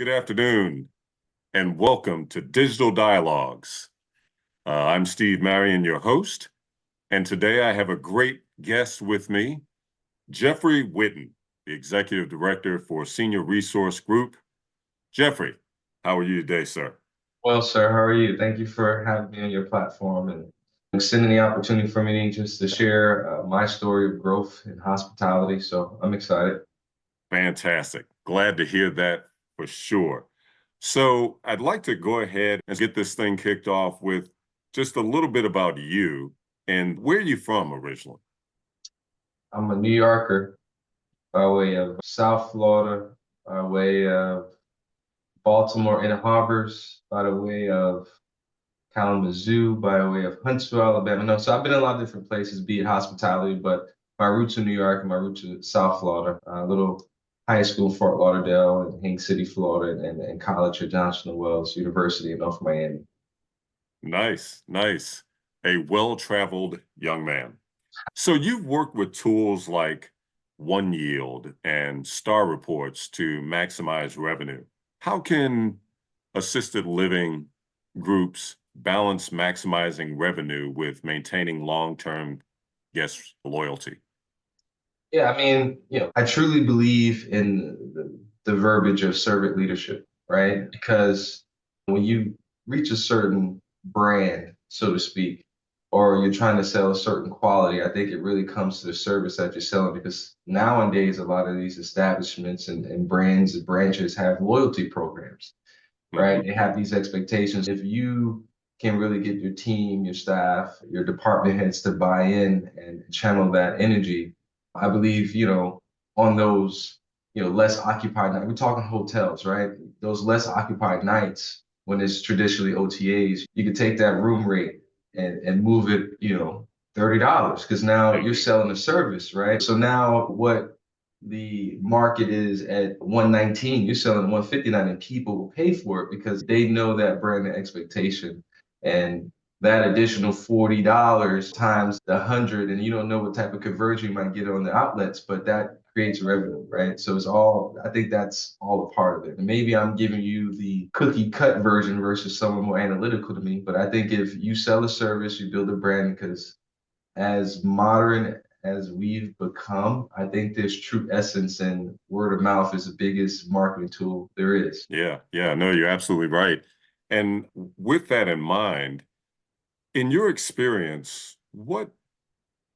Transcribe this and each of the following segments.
Good afternoon, and welcome to Digital Dialogues. I'm Steve Marion, your host, and today I have a great guest with me, Jeffrey Whitten, the Executive Director for Senior Resource Group. Jeffrey, how are you today, sir? Well, sir, how are you? Thank you for having me on your platform and extending the opportunity for me just to share my story of growth in hospitality. So I'm excited. Fantastic. Glad to hear that for sure. So I'd like to go ahead and get this thing kicked off with just a little bit about you and where are you from originally? I'm a New Yorker by way of South Florida, by way of Baltimore Inner Harbors, by the way of Kalamazoo, by way of Huntsville, Alabama. No, so I've been in a lot of different places, be it hospitality, but my roots are New York and my roots are South Florida. A little high school in Fort Lauderdale and Haines City, Florida, and college at Johnson& Wales University in North Miami. Nice, nice. A well-traveled young man. So you've worked with tools like One Yield and Star Reports to maximize revenue. How can assisted living groups balance maximizing revenue with maintaining long-term guest loyalty? Yeah, I mean, I truly believe in the verbiage of servant leadership, right? Because when you reach a certain brand, so to speak, or you're trying to sell a certain quality, I think it really comes to the service that you're selling. Because nowadays, a lot of these establishments and brands and branches have loyalty programs, right? Mhm. They have these expectations. If you can really get your team, your staff, your department heads to buy in and channel that energy, I believe, on those, less occupied nights, we're talking hotels, right? Those less occupied nights when it's traditionally OTAs, you could take that room rate and move it, $30 because now you're selling a service, right? So now what the market is at 119, you're selling at 159 and people will pay for it because they know that brand expectation. And that additional $40 times the 100, and you don't know what type of conversion you might get on the outlets, but that creates revenue, right? So it's all, I think that's all a part of it. And maybe I'm giving you the cookie cut version versus someone more analytical to me, but I think if you sell a service, you build a brand because as modern as we've become, I think there's true essence and word of mouth is the biggest marketing tool there is. Yeah, yeah, no, you're absolutely right. And with that in mind, in your experience, what,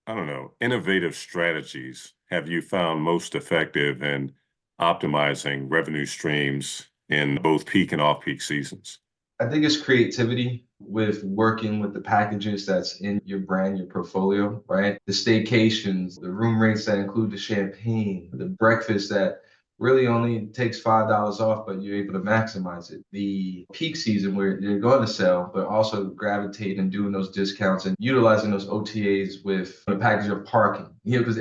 I don't know, innovative strategies have you found most effective in optimizing revenue streams in both peak and off-peak seasons? I think it's creativity with working with the packages that's in your brand, your portfolio, right? The staycations, the room rates that include the champagne, the breakfast that really only takes $5 off, but you're able to maximize it. The peak season where you're going to sell, but also gravitate and doing those discounts and utilizing those OTAs with a package of parking. Because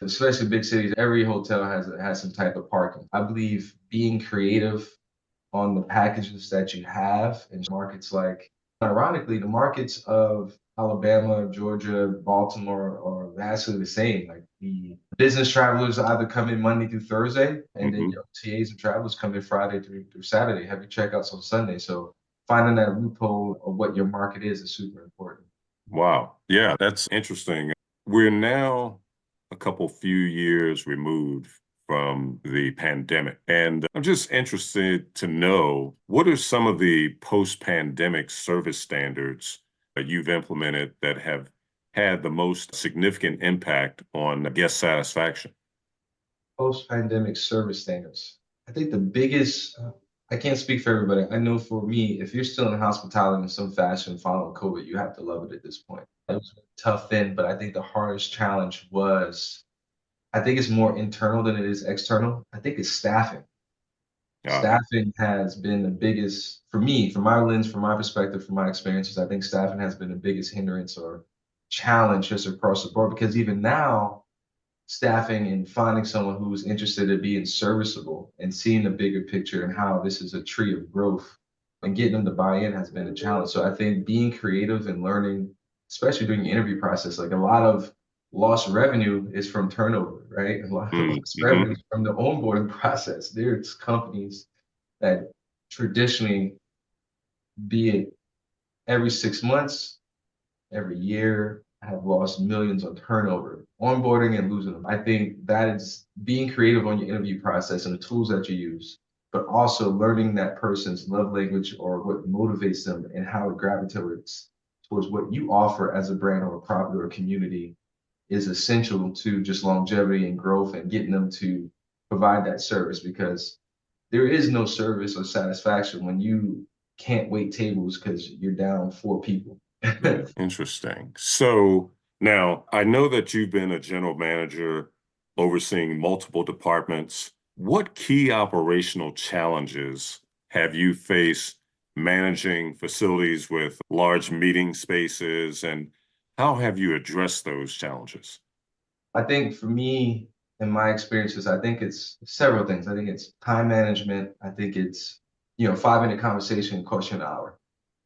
especially big cities, every hotel has some type of parking. I believe being creative on the packages that you have in markets like, ironically, the markets of Alabama, Georgia, Baltimore are vastly the same. Like the business travelers either come in Monday through Thursday, and then Hmm. your OTAs and travelers come in Friday through Saturday, have your checkouts on Sunday. So finding that loophole of what your market is super important. Wow. Yeah, that's interesting. We're now a couple few years removed from the pandemic, and I'm just interested to know what are some of the post-pandemic service standards that you've implemented that have had the most significant impact on guest satisfaction? Post-pandemic service standards. I think the biggest, I can't speak for everybody. I know for me, if you're still in hospitality in some fashion following COVID, you have to love it at this point. It was tough then, but I think the hardest challenge was, I think it's more internal than it is external. I think it's staffing. Yeah. Staffing has been the biggest, for me, from my lens, from my perspective, from my experiences, I think staffing has been the biggest hindrance or challenge just across the board because even now, staffing and finding someone who's interested in being serviceable and seeing the bigger picture and how this is a tree of growth and getting them to buy in has been a challenge. So I think being creative and learning, especially during the interview process, like a lot of lost revenue is from turnover, right? A lot of lost Mm-hmm. revenue is from the onboarding process. There's companies that traditionally, be it every 6 months, every year, I have lost millions on turnover, onboarding and losing them. I think that is being creative on your interview process and the tools that you use, but also learning that person's love language or what motivates them and how it gravitates towards what you offer as a brand or a product or a community is essential to just longevity and growth and getting them to provide that service because there is no service or satisfaction when you can't wait tables because you're down four people. Interesting. So now I know that you've been a general manager overseeing multiple departments. What key operational challenges have you faced managing facilities with large meeting spaces, and how have you addressed those challenges? I think for me, in my experiences, I think it's several things. I think it's time management. I think it's, 5 minute conversation costs you an hour.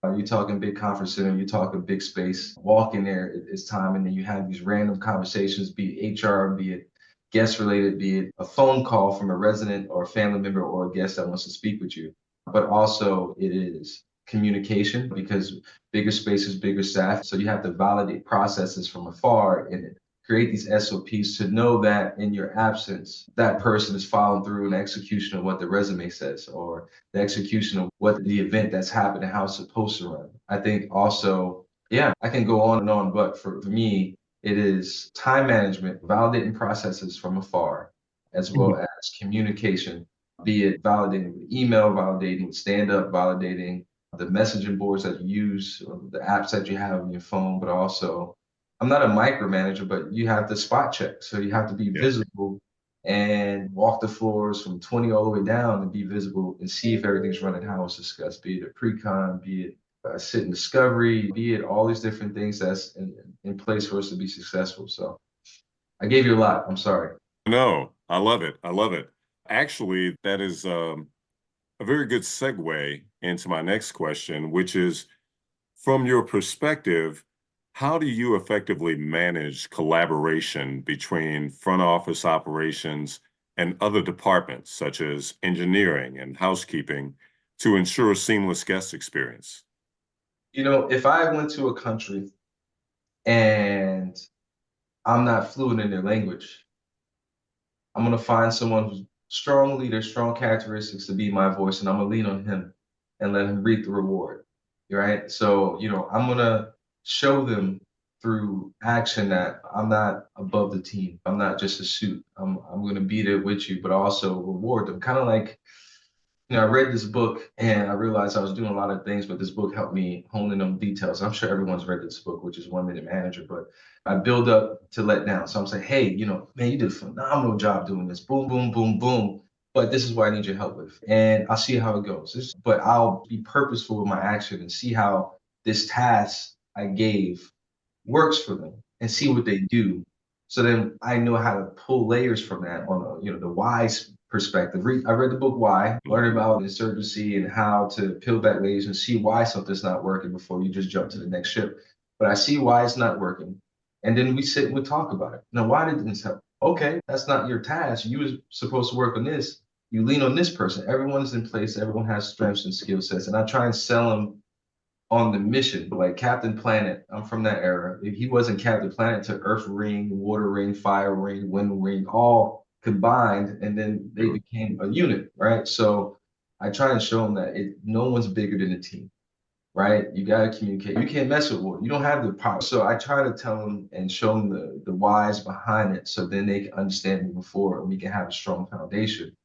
You're talking big conference center, you're talking big space. Walk in there, it's time, and then you have these random conversations, be it HR, be it guest related, be it a phone call from a resident or a family member or a guest that wants to speak with you. But also, it is communication because bigger spaces, bigger staff. So you have to validate processes from afar and create these SOPs to know that in your absence, that person is following through an execution of what the resume says or the execution of what the event that's happened and how it's supposed to run. I think also, yeah, I can go on and on, but for me, it is time management, validating processes from afar, as well Mhm. as communication, be it validating with email, validating with stand up, validating the messaging boards that you use, or the apps that you have on your phone, but also I'm not a micromanager, but you have to spot check. So you have to be Yeah. visible and walk the floors from 20 all the way down and be visible and see if everything's running how it's discussed, be it a pre-con, be it a sit in discovery, be it all these different things that's in place for us to be successful. So I gave you a lot. I'm sorry. No, I love it. I love it. Actually, that is a very good segue into my next question, which is from your perspective, how do you effectively manage collaboration between front office operations and other departments, such as engineering and housekeeping, to ensure a seamless guest experience? If I went to a country and I'm not fluent in their language, I'm gonna find someone who's strong leader, strong characteristics to be my voice, and I'm gonna lean on him and let him reap the reward. Right. So, I'm gonna show them through action that I'm not above the team. I'm not just a suit. I'm gonna be there with you, but also reward them. Kind of like I read this book and I realized I was doing a lot of things, but this book helped me hone in on details. I'm sure everyone's read this book, which is 1 Minute Manager, but I build up to let down. So I'm saying, hey, man, you did a phenomenal job doing this. Boom, boom, boom, boom. But this is what I need your help with. And I'll see how it goes. But I'll be purposeful with my action and see how this task I gave works for them and see what they do. So then I know how to pull layers from that on the whys perspective. I read the book Why, learn Mhm. about insurgency and how to peel back layers and see why something's not working before you just jump to the next ship. But I see why it's not working. And then we sit and we talk about it. Now, why didn't this help? Okay, that's not your task. You was supposed to work on this. You lean on this person. Everyone's in place. Everyone has strengths and skill sets. And I try and sell them on the mission, like Captain Planet. I'm from that era. If he wasn't Captain Planet, to Earth Ring, Water Ring, Fire Ring, Wind Ring, all combined, and then they Sure. became a unit, right? So I try and show them that no one's bigger than the team, right? You got to communicate. You can't mess with water. You don't have the power. So I try to tell them and show them the whys behind it, so then they can understand moving forward, and we can have a strong foundation.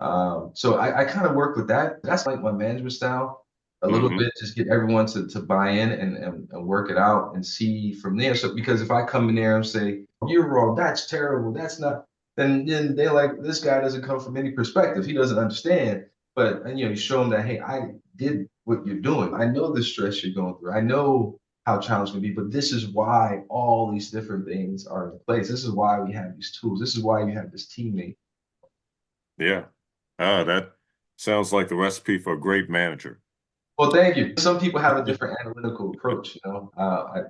So I kind of work with that. That's like my management style a little Hmm. bit, just get everyone to buy in and work it out and see from there. So because if I come in there and say, you're wrong, that's terrible, that's not, then they're like, this guy doesn't come from any perspective. He doesn't understand. But and, you show them that, hey, I did what you're doing. I know the stress you're going through. I know how challenging it can be, but this is why all these different things are in place. This is why we have these tools. This is why you have this teammate. Yeah. That sounds like the recipe for a great manager. Well, thank you. Some people have a different analytical approach, I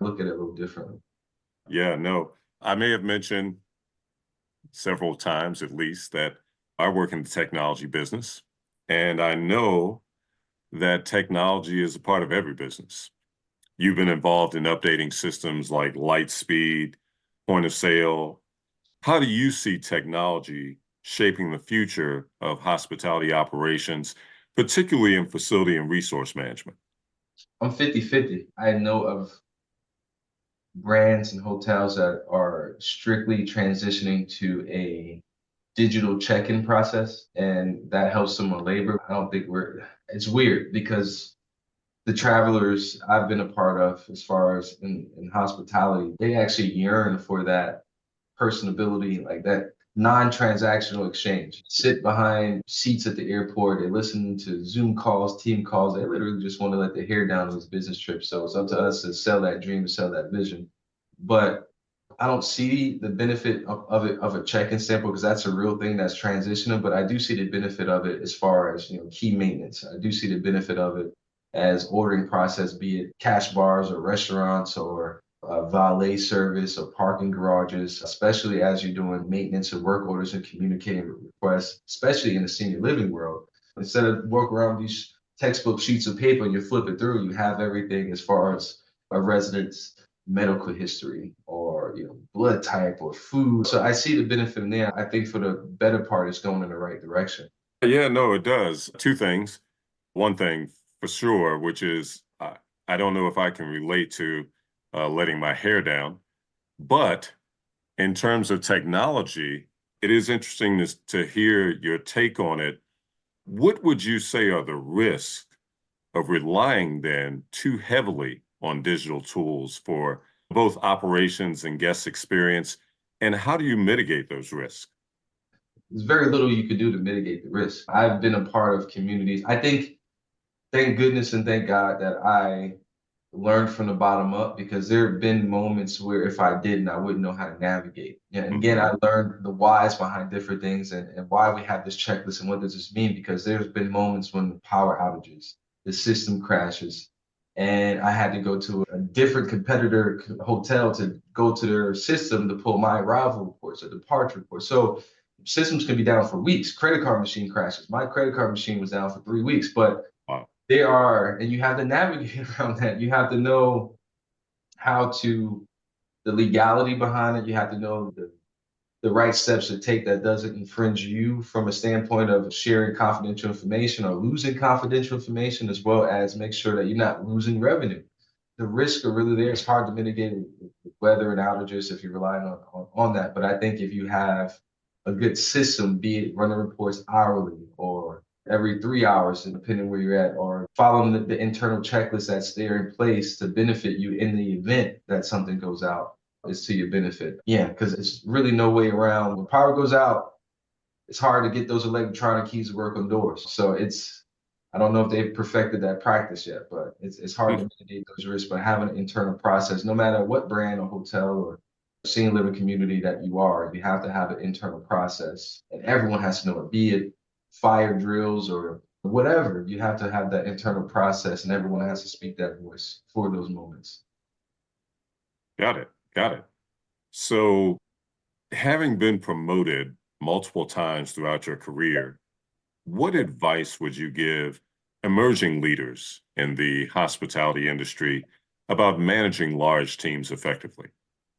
look at it a little differently. Yeah, no, I may have mentioned several times at least that I work in the technology business. and I know that technology is a part of every business. You've been involved in updating systems like light speed, point of sale. How do you see technology shaping the future of hospitality operations, particularly in facility and resource management? I'm 50-50. I know of brands and hotels that are strictly transitioning to a digital check-in process, and that helps them with labor. I don't think it's weird because the travelers I've been a part of, as far as in hospitality, they actually yearn for that personability, like that non-transactional exchange. Sit behind seats at the airport, they listen to Zoom calls, team calls. They literally just want to let their hair down on this business trip. So it's up to us to sell that dream, to sell that vision. But I don't see the benefit of it of a check-in sample because that's a real thing that's transitional. But I do see the benefit of it as far as key maintenance. I do see the benefit of it as ordering process, be it cash bars or restaurants or valet service or parking garages, especially as you're doing maintenance of work orders and communicating with requests, especially in the senior living world. Instead of walk around these textbook sheets of paper and you flip it through, you have everything as far as a resident's medical history or blood type or food. So I see the benefit in there. I think for the better part, it's going in the right direction. Yeah, no, it does. Two things. One thing for sure, which is I don't know if I can relate to letting my hair down, but in terms of technology, it is interesting to hear your take on it. What would you say are the risks of relying then too heavily on digital tools for both operations and guest experience? And how do you mitigate those risks? There's very little you could do to mitigate the risk. I've been a part of communities. I think, thank goodness and thank God that I learned from the bottom up because there have been moments where if I didn't, I wouldn't know how to navigate. Yeah, and again, Hmm. I learned the whys behind different things and why we have this checklist and what does this mean because there's been moments when power outages, the system crashes, and I had to go to a different competitor hotel to go to their system to pull my arrival reports or departure reports. So systems can be down for weeks. Credit card machine crashes. My credit card machine was down for 3 weeks, but Wow. they are, and you have to navigate around that. You have to know how to, the legality behind it. You have to know the right steps to take that doesn't infringe you from a standpoint of sharing confidential information or losing confidential information, as well as make sure that you're not losing revenue. The risks are really there. It's hard to mitigate with weather and outages if you're relying on that. But I think if you have a good system, be it running reports hourly or every 3 hours, depending where you're at, or following the internal checklist that's there in place to benefit you in the event that something goes out, is to your benefit. Yeah, because it's really no way around. When power goes out, it's hard to get those electronic keys to work on doors. So I don't know if they've perfected that practice yet, but it's hard to mitigate those risks by having an internal process, no matter what brand or hotel or senior living community that you are, you have to have an internal process. And everyone has to know it, be it fire drills or whatever. You have to have that internal process and everyone has to speak that voice for those moments. Got it. Got it. So, having been promoted multiple times throughout your career, what advice would you give emerging leaders in the hospitality industry about managing large teams effectively?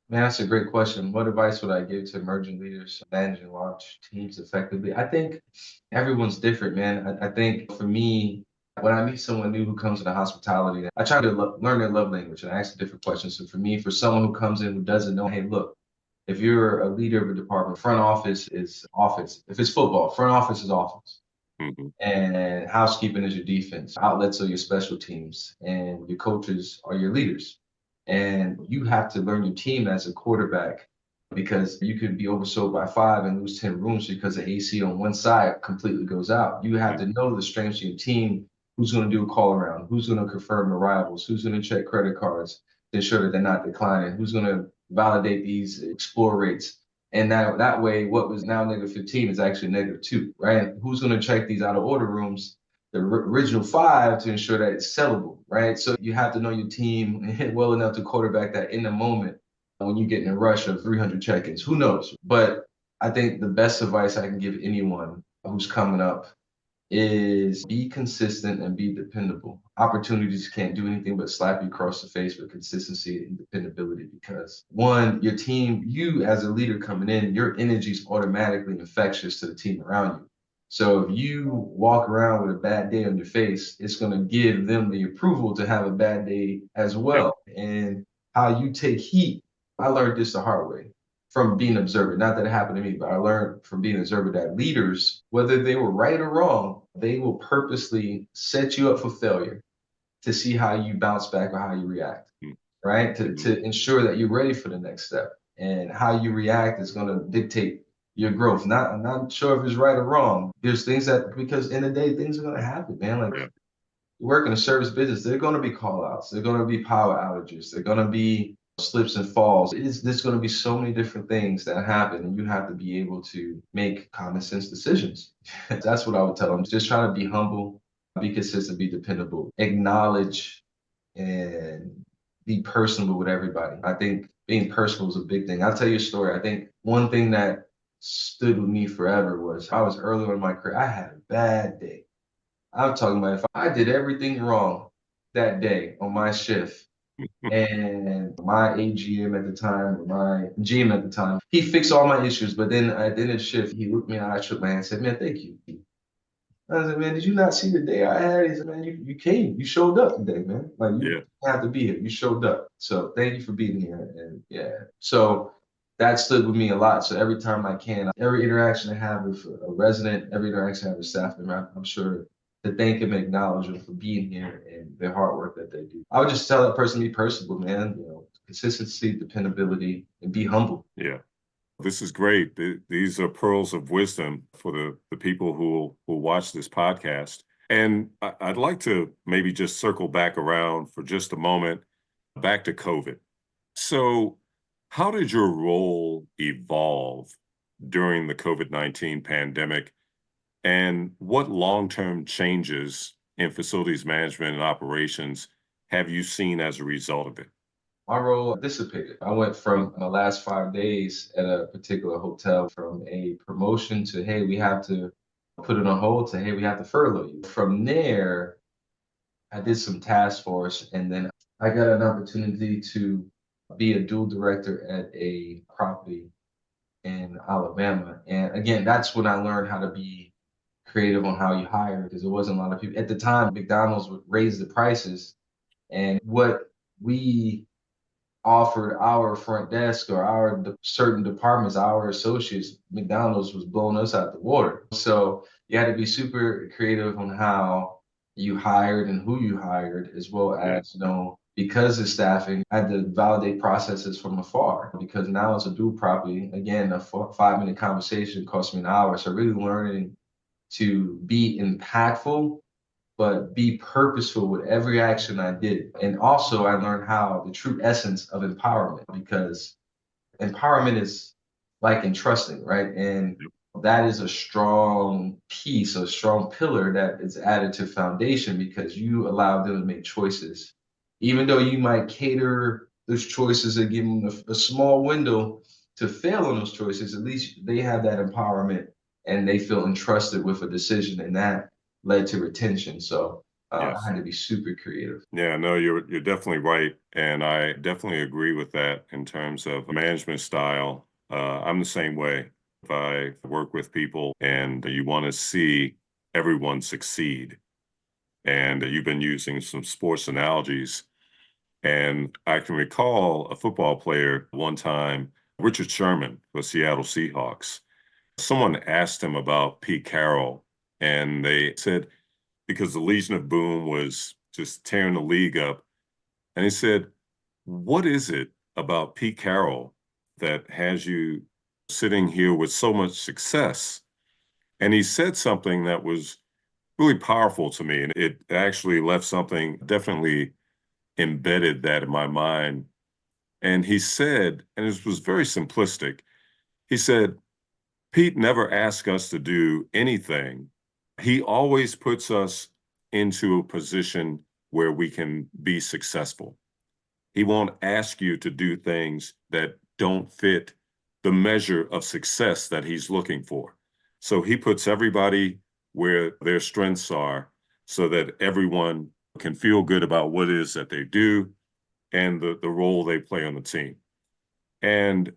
Man, that's a great question. What advice would I give to emerging leaders managing large teams effectively? I think everyone's different, man. I think for me, when I meet someone new who comes into hospitality, I try to learn their love language and I ask different questions. So for me, for someone who comes in who doesn't know, hey, look, if you're a leader of a department, front office is office. If it's football, front office is office. Hmm. And housekeeping is your defense. Outlets are your special teams, and your coaches are your leaders. And you have to learn your team as a quarterback because you could be oversold by 5 and lose 10 rooms because the AC on one side completely goes out. You have to know the strengths of your team, who's going to do a call around, who's going to confirm arrivals, who's going to check credit cards to ensure that they're not declining, who's going to validate these explore rates. And that way, what was now -15 is actually -2, right? And who's going to check these out of order rooms, the original 5, to ensure that it's sellable, right? So you have to know your team well enough to quarterback that in the moment when you get in a rush of 300 check-ins. Who knows? But I think the best advice I can give anyone who's coming up is be consistent and be dependable. Opportunities can't do anything but slap you across the face with consistency and dependability because one, your team, you as a leader coming in, your energy is automatically infectious to the team around you. So if you walk around with a bad day on your face, it's going to give them the approval to have a bad day as Yeah. well. And how you take heat, I learned this the hard way from being observant. Not that it happened to me, but I learned from being observant that leaders, whether they were right or wrong, they will purposely set you up for failure to see how you bounce back or how you react, right? Mm-hmm. To ensure that you're ready for the next step. And how you react is going to dictate your growth. I'm not sure if it's right or wrong. There's things that, because in the day, things are going to happen, man. Like Yeah. you work in a service business, there are going to be call outs, there are going to be power outages, there are going to be slips and falls. There's going to be so many different things that happen, and you have to be able to make common sense decisions. That's what I would tell them. Just try to be humble, be consistent, be dependable, acknowledge and be personable with everybody. I think being personal is a big thing. I'll tell you a story. I think one thing that stood with me forever was I was early on in my career. I had a bad day. I'm talking about if I did everything wrong that day on my shift, and my AGM at the time, or my GM at the time, he fixed all my issues. But then at the end of the shift, he looked me in the eye, shook my hand, and said, "Man, thank you." I said, "Man, did you not see the day I had?" He said, "Man, you came, you showed up today, man. Like you Yeah. didn't have to be here. You showed up. So thank you for being here." And yeah, so that stood with me a lot. So every time I can, every interaction I have with a resident, every interaction I have with staff member, I'm sure to thank them and acknowledge them for being here and their hard work that they do. I would just tell that person to be personable, man. Consistency, dependability, and be humble. Yeah. This is great. These are pearls of wisdom for the people who will watch this podcast. And I'd like to maybe just circle back around for just a moment, back to COVID. So, how did your role evolve during the COVID-19 pandemic? And what long-term changes in facilities management and operations have you seen as a result of it? My role dissipated. I went from the last 5 days at a particular hotel from a promotion to, hey, we have to put it on hold to, hey, we have to furlough you. From there, I did some task force and then I got an opportunity to be a dual director at a property in Alabama. And again, that's when I learned how to be creative on how you hire because there wasn't a lot of people. At the time, McDonald's would raise the prices. And what we offered our front desk or our certain departments, our associates, McDonald's was blowing us out the water. So you had to be super creative on how you hired and who you hired, as well Yeah. as, because of staffing, I had to validate processes from afar because now it's a dual property. Again, a 5-minute conversation cost me an hour. So really learning to be impactful but be purposeful with every action I did. And also, I learned how the true essence of empowerment, because empowerment is like entrusting, right? And that is a strong piece, a strong pillar that is added to foundation because you allow them to make choices. Even though you might cater those choices and give them a small window to fail on those choices, at least they have that empowerment and they feel entrusted with a decision, and that led to retention. So I Yes. had to be super creative. Yeah, no, you're definitely right, and I definitely agree with that in terms of management style. I'm the same way. If I work with people and you want to see everyone succeed, and you've been using some sports analogies, and I can recall a football player one time, Richard Sherman for Seattle Seahawks. Someone asked him about Pete Carroll, and they said because the Legion of Boom was just tearing the league up. And he said, "What is it about Pete Carroll that has you sitting here with so much success?" And he said something that was really powerful to me. And it actually left something definitely embedded that in my mind. And he said, and it was very simplistic, he said, Pete never asks us to do anything. He always puts us into a position where we can be successful. He won't ask you to do things that don't fit the measure of success that he's looking for. So he puts everybody where their strengths are so that everyone can feel good about what it is that they do and the role they play on the team. And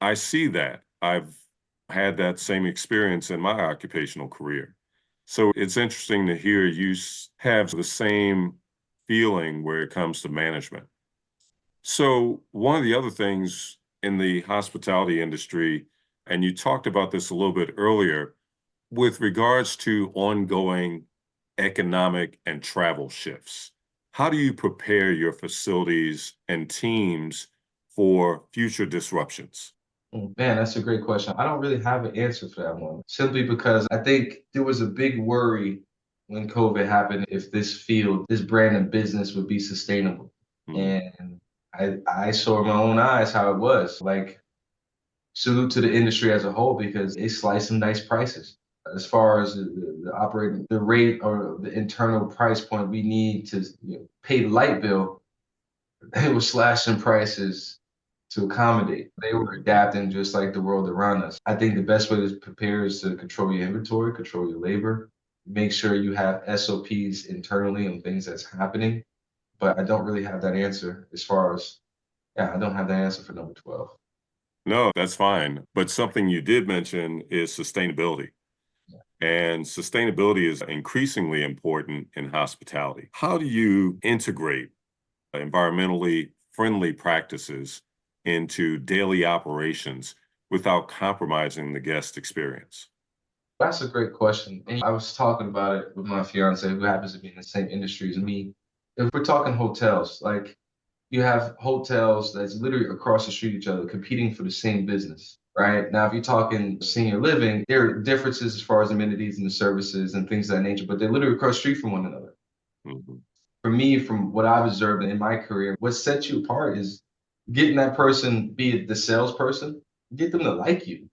I see that. I've had that same experience in my occupational career. So it's interesting to hear you have the same feeling where it comes to management. So, one of the other things in the hospitality industry, and you talked about this a little bit earlier, with regards to ongoing economic and travel shifts, how do you prepare your facilities and teams for future disruptions? Man, that's a great question. I don't really have an answer for that one, simply because I think there was a big worry when COVID happened if this field, this brand of business would be sustainable. Mhm. And I saw in my own eyes how it was. Like, salute to the industry as a whole because they sliced some nice prices. As far as the operating, the rate or the internal price point we need to pay the light bill, they were slashing prices to accommodate. They were adapting just like the world around us. I think the best way to prepare is to control your inventory, control your labor, make sure you have SOPs internally on things that's happening. But I don't really have that answer as far as, yeah, I don't have that answer for number 12. No, that's fine. But something you did mention is sustainability. And sustainability is increasingly important in hospitality. How do you integrate environmentally friendly practices into daily operations without compromising the guest experience? That's a great question. And I was talking about it with my fiance, who happens to be in the same industry as me. If we're talking hotels, like you have hotels that's literally across the street each other competing for the same business, right? Now, if you're talking senior living, there are differences as far as amenities and the services and things of that nature, but they're literally across the street from one another. Mhm. For me, from what I've observed in my career, what sets you apart is getting that person, be it the salesperson, get them to like you,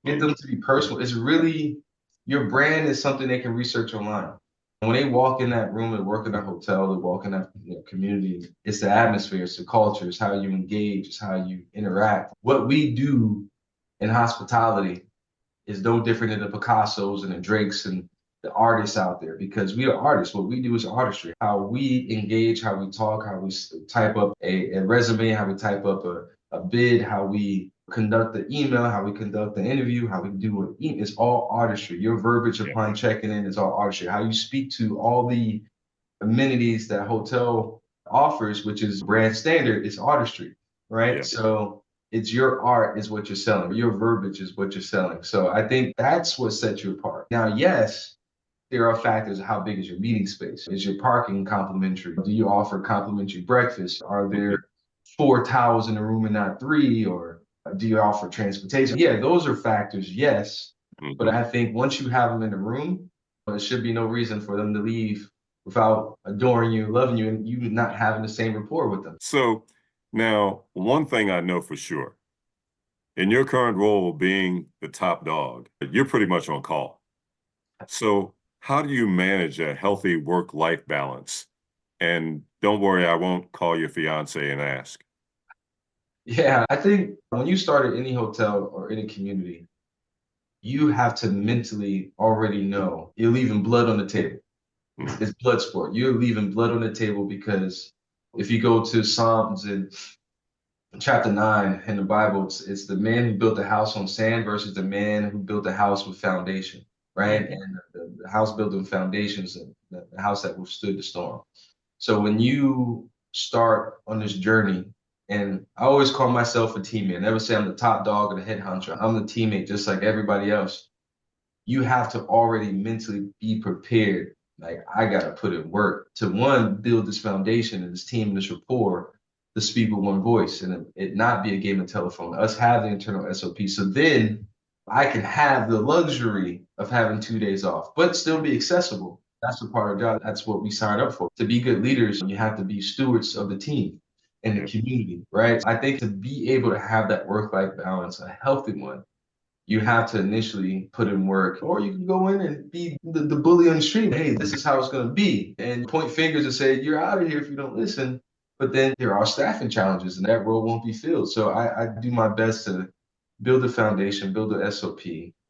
get Mhm. them to be personal. It's really your brand is something they can research online. When they walk in that room and work in a hotel, they walk in that community, it's the atmosphere, it's the culture, it's how you engage, it's how you interact. What we do in hospitality is no different than the Picassos and the Drakes and the artists out there because we are artists. What we do is artistry. How we engage, how we talk, how we type up a resume, how we type up a bid, how we conduct the email, how we conduct the interview, how we do it. It's all artistry. Your verbiage Yeah, upon checking in is all artistry. How you speak to all the amenities that hotel offers, which is brand standard, is artistry, right? yeah. So it's your art is what you're selling. Your verbiage is what you're selling. So I think that's what sets you apart. Now, yes, there are factors of how big is your meeting space? Is your parking complimentary? Do you offer complimentary breakfast? Are there Mhm. 4 towels in the room and not three? Or do you offer transportation? Yeah, those are factors, yes. But Mhm. I think once you have them in the room, there should be no reason for them to leave without adoring you, loving you, and you not having the same rapport with them. So now, one thing I know for sure, in your current role being the top dog, you're pretty much on call. So, how do you manage a healthy work-life balance? And don't worry, I won't call your fiance and ask. Yeah, I think when you start at any hotel or any community, you have to mentally already know you're leaving blood on the table. Mhm. It's blood sport. You're leaving blood on the table because if you go to Psalms in chapter 9 in the Bible, it's the man who built the house on sand versus the man who built the house with foundation, right? Mhm. And the house built on foundations, and the house that withstood the storm. So when you start on this journey, and I always call myself a teammate. I never say I'm the top dog or the head honcho. I'm the teammate, just like everybody else. You have to already mentally be prepared. Like I gotta put in work to one, build this foundation and this team and this rapport to speak with one voice and it not be a game of telephone. Us have the internal SOP. So then I can have the luxury of having 2 days off, but still be accessible. That's the part of the job. That's what we signed up for. To be good leaders, you have to be stewards of the team and the Yeah, community, right? I think to be able to have that work-life balance, a healthy one, you have to initially put in work, or you can go in and be the bully on the street. Hey, this is how it's going to be. And point fingers and say, you're out of here if you don't listen. But then there are staffing challenges and that role won't be filled. So I do my best to build a foundation, build an SOP,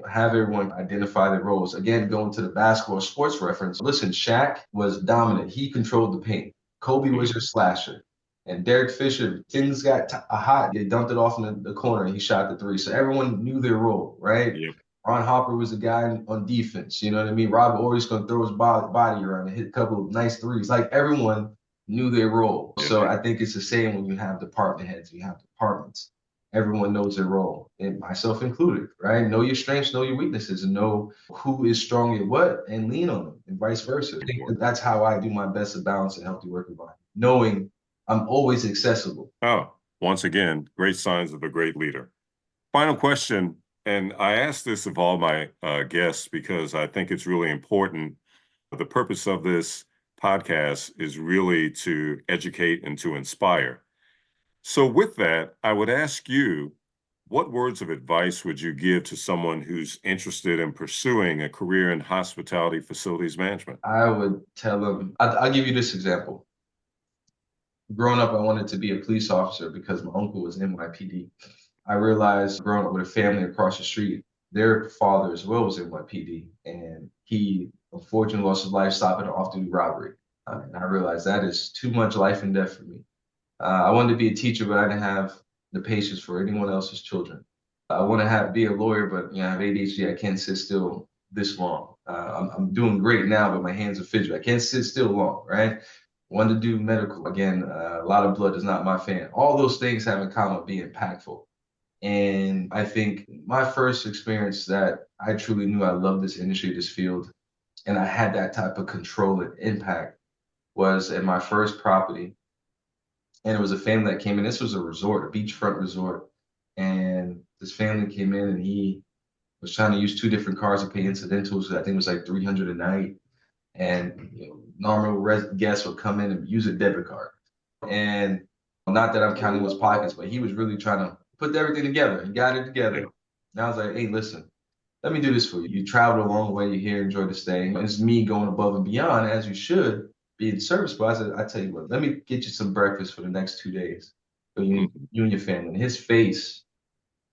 have everyone identify their roles. Again, going to the basketball sports reference. Listen, Shaq was dominant. He controlled the paint. Kobe was your Mhm. slasher. And Derek Fisher, things got hot. They dumped it off in the corner and he shot the three. So everyone knew their role, right? Yep. Ron Harper was the guy on defense. You know what I mean? Rob always going to throw his body around and hit a couple of nice threes. Like everyone knew their role. Yeah. So I think it's the same when you have department heads, you have departments. Everyone knows their role, and myself included, right? Know your strengths, know your weaknesses, and know who is strong at what, and lean on them, and vice versa. I think Important. that's how I do my best to balance a healthy work environment, knowing I'm always accessible. Oh, once again, great signs of a great leader. Final question, and I ask this of all my guests because I think it's really important. The purpose of this podcast is really to educate and to inspire. So, with that, I would ask you, what words of advice would you give to someone who's interested in pursuing a career in hospitality facilities management? I would tell them, I'll give you this example. Growing up, I wanted to be a police officer because my uncle was NYPD. I realized growing up with a family across the street, their father as well was NYPD, and he unfortunately lost his life stopping an off-duty robbery. And I realized that is too much life and death for me. I wanted to be a teacher, but I didn't have the patience for anyone else's children. I want to be a lawyer, but I have ADHD. I can't sit still this long. I'm doing great now, but my hands are fidgety. I can't sit still long, right? Wanted to do medical again. A lot of blood is not my fan. All those things have in common being impactful. And I think my first experience that I truly knew I loved this industry, this field, and I had that type of control and impact was at my first property. And it was a family that came in. This was a resort, a beachfront resort. And this family came in and he was trying to use two different cars to pay incidentals. I think it was like 300 a night. And normal guests would come in and use a debit card. And not that I'm counting his pockets, but he was really trying to put everything together. He got it Yeah. together. And I was like, hey, listen, let me do this for you. You traveled a long way. You're here, enjoy the stay. And it's me going above and beyond as you should be in service. But I said, I tell you what, let me get you some breakfast for the next 2 days for Mhm. you and your family. And his face,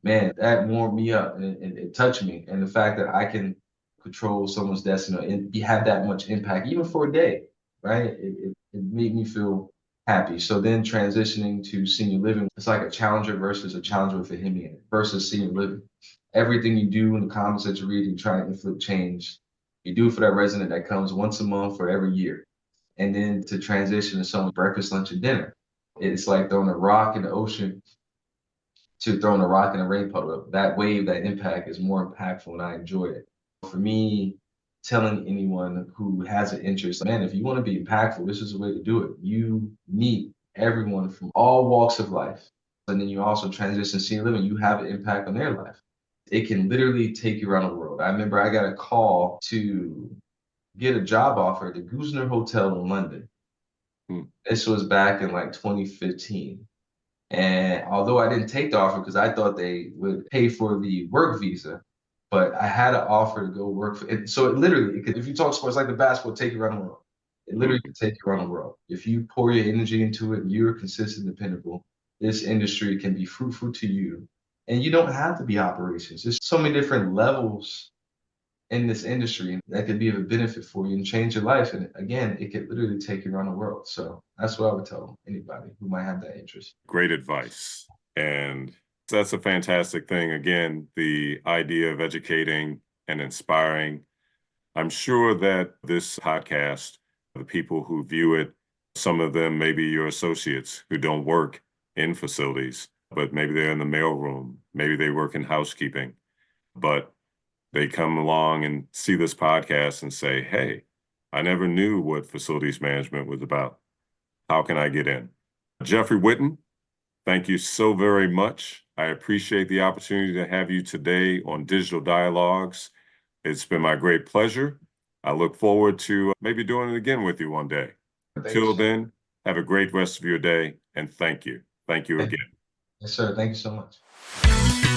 man, that warmed me up and it touched me. And the fact that I can control someone's destiny and have that much impact, even for a day, right? It made me feel happy. So then transitioning to senior living, it's like a challenger versus a challenger with a Hemi in it versus senior living. Everything you do in the comments that you read and try to inflict change, you do it for that resident that comes once a month or every year. And then to transition to someone breakfast, lunch, and dinner. It's like throwing a rock in the ocean to throwing a rock in a rain puddle. That wave, that impact is more impactful, and I enjoy it. For me, telling anyone who has an interest, man, if you want to be impactful, this is the way to do it. You meet everyone from all walks of life, and then you also transition to senior living. You have an impact on their life. It can literally take you around the world. I remember I got a call to get a job offer at the Guzner Hotel in London. Mm. This was back in like 2015. And although I didn't take the offer because I thought they would pay for the work visa, but I had an offer to go work for it. So it literally, if you talk sports like the basketball, take you around the world. It literally Mhm. can take you around the world. If you pour your energy into it, you're consistent, dependable, this industry can be fruitful to you. And you don't have to be operations. There's so many different levels in this industry that could be of a benefit for you and change your life. And again, it could literally take you around the world. So that's what I would tell anybody who might have that interest. Great advice. And that's a fantastic thing. Again, the idea of educating and inspiring. I'm sure that this podcast, the people who view it, some of them may be your associates who don't work in facilities, but maybe they're in the mailroom, maybe they work in housekeeping, but they come along and see this podcast and say, hey, I never knew what facilities management was about. How can I get in? Jeffrey Whitten, thank you so very much. I appreciate the opportunity to have you today on Digital Dialogues. It's been my great pleasure. I look forward to maybe doing it again with you one day. Until Thanks. then, have a great rest of your day and thank you. Thank you again. Yes, sir. Thank you so much.